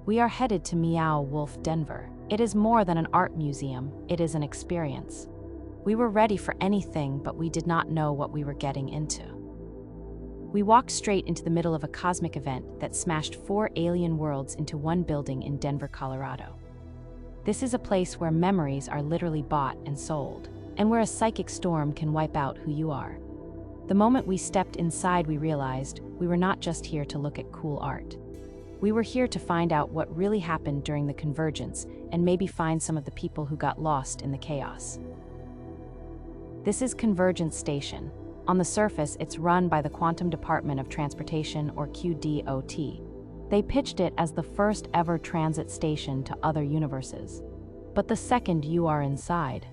We are headed to Meo Wolf, Denver. It is more than an art museum, it is an experience. We were ready for anything, but we did not know what we were getting into. We walked straight into the middle of a cosmic event that smashed 4 alien worlds into one building in Denver, Colorado. This is a place where memories are literally bought and sold, and where a psychic storm can wipe out who you are. The moment we stepped inside, we realized we were not just here to look at cool art. We were here to find out what really happened during the convergence and maybe find some of the people who got lost in the chaos. This is Convergence Station. On the surface, it's run by the Quantum Department of Transportation, or QDOT. They pitched it as the first ever transit station to other universes. But the second you are inside,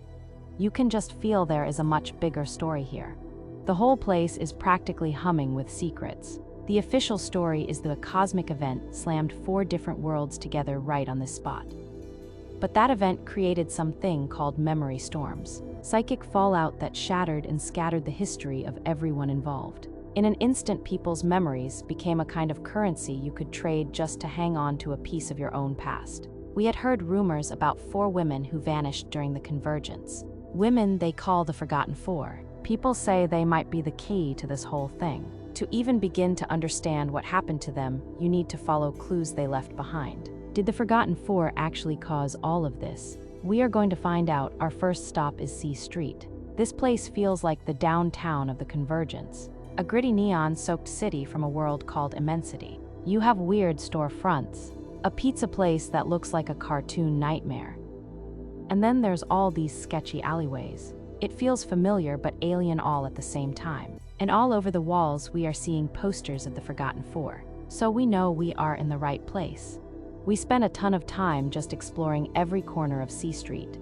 you can just feel there is a much bigger story here. The whole place is practically humming with secrets. The official story is that a cosmic event slammed 4 different worlds together right on this spot. But that event created something called memory storms, psychic fallout that shattered and scattered the history of everyone involved. In an instant, people's memories became a kind of currency you could trade just to hang on to a piece of your own past. We had heard rumors about 4 women who vanished during the convergence. Women they call the Forgotten Four. People say they might be the key to this whole thing. To even begin to understand what happened to them, you need to follow clues they left behind. Did the Forgotten Four actually cause all of this? We are going to find out. Our first stop is C Street. This place feels like the downtown of the convergence, a gritty neon-soaked city from a world called Immensity. You have weird storefronts, a pizza place that looks like a cartoon nightmare. And then there's all these sketchy alleyways. It feels familiar but alien all at the same time. And all over the walls we are seeing posters of the Forgotten Four, so we know we are in the right place. We spent a ton of time just exploring every corner of C Street.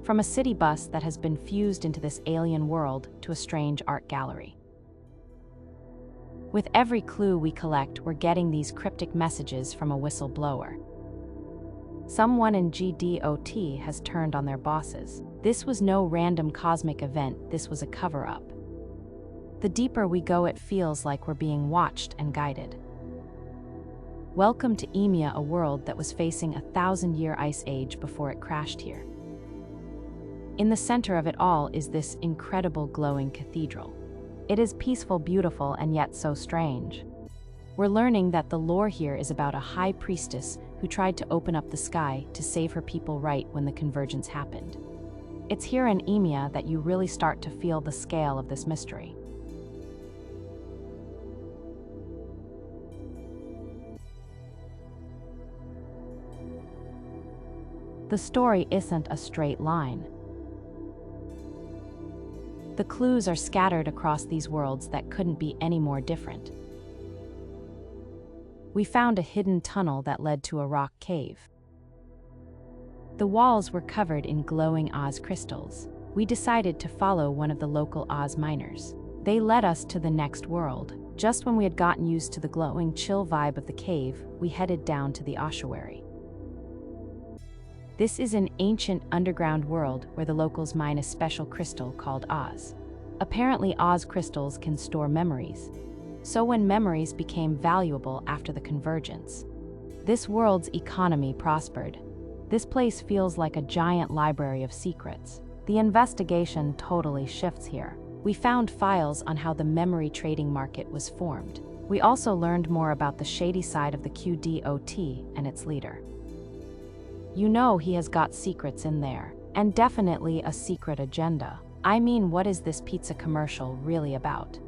From a city bus that has been fused into this alien world to a strange art gallery. With every clue we collect, we're getting these cryptic messages from a whistleblower. Someone in GDOT has turned on their bosses. This was no random cosmic event, this was a cover-up. The deeper we go, it feels like we're being watched and guided. Welcome to Emia, a world that was facing a 1,000-year ice age before it crashed here. In the center of it all is this incredible glowing cathedral. It is peaceful, beautiful, and yet so strange. We're learning that the lore here is about a high priestess who tried to open up the sky to save her people right when the convergence happened. It's here in Emia that you really start to feel the scale of this mystery. The story isn't a straight line. The clues are scattered across these worlds that couldn't be any more different. We found a hidden tunnel that led to a rock cave. The walls were covered in glowing Oz crystals. We decided to follow one of the local Oz miners. They led us to the next world. Just when we had gotten used to the glowing, chill vibe of the cave, we headed down to the ossuary. This is an ancient underground world where the locals mine a special crystal called Oz. Apparently, Oz crystals can store memories. So when memories became valuable after the convergence, this world's economy prospered. This place feels like a giant library of secrets. The investigation totally shifts here. We found files on how the memory trading market was formed. We also learned more about the shady side of the QDOT and its leader. You know he has got secrets in there, and definitely a secret agenda. I mean, what is this pizza commercial really about?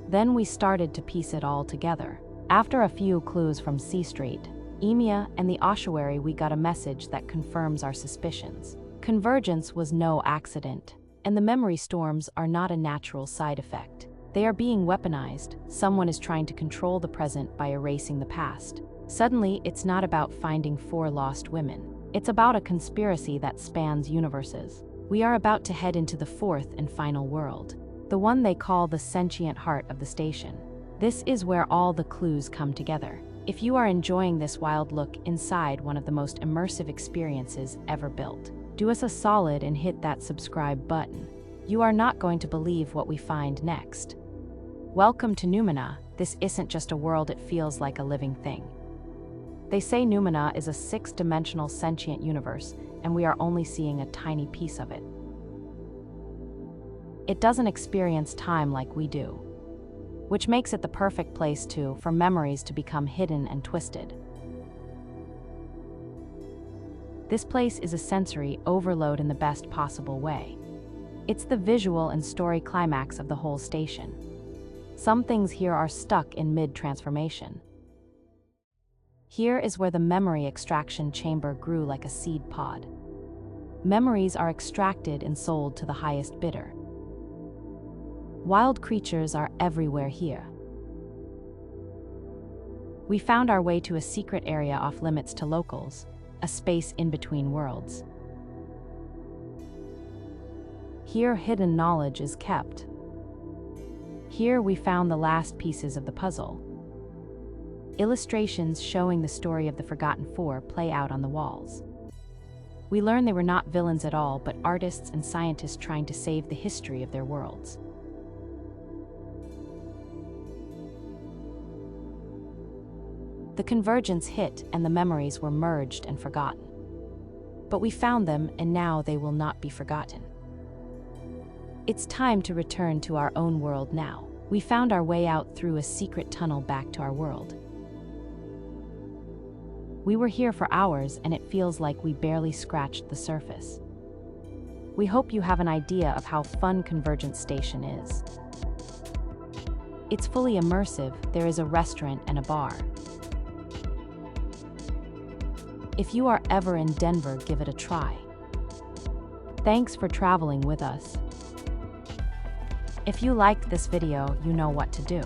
Then we started to piece it all together. After a few clues from C Street, Emia, and the ossuary, we got a message that confirms our suspicions. Convergence was no accident, and the memory storms are not a natural side effect. They are being weaponized. Someone is trying to control the present by erasing the past. Suddenly, it's not about finding 4 lost women. It's about a conspiracy that spans universes. We are about to head into the 4th and final world, the one they call the sentient heart of the station. This is where all the clues come together. If you are enjoying this wild look inside one of the most immersive experiences ever built, do us a solid and hit that subscribe button. You are not going to believe what we find next. Welcome to Numina. This isn't just a world, it feels like a living thing. They say Numina is a six-dimensional sentient universe, and we are only seeing a tiny piece of it. It doesn't experience time like we do, which makes it the perfect place for memories to become hidden and twisted. This place is a sensory overload in the best possible way. It's the visual and story climax of the whole station. Some things here are stuck in mid-transformation. Here is where the memory extraction chamber grew like a seed pod. Memories are extracted and sold to the highest bidder. Wild creatures are everywhere here. We found our way to a secret area off limits to locals, a space in between worlds. Here, hidden knowledge is kept. Here we found the last pieces of the puzzle. Illustrations showing the story of the Forgotten Four play out on the walls. We learn they were not villains at all, but artists and scientists trying to save the history of their worlds. The convergence hit, and the memories were merged and forgotten. But we found them, and now they will not be forgotten. It's time to return to our own world now. We found our way out through a secret tunnel back to our world. We were here for hours, and it feels like we barely scratched the surface. We hope you have an idea of how fun Convergence Station is. It's fully immersive. There is a restaurant and a bar. If you are ever in Denver, give it a try. Thanks for traveling with us. If you liked this video, you know what to do.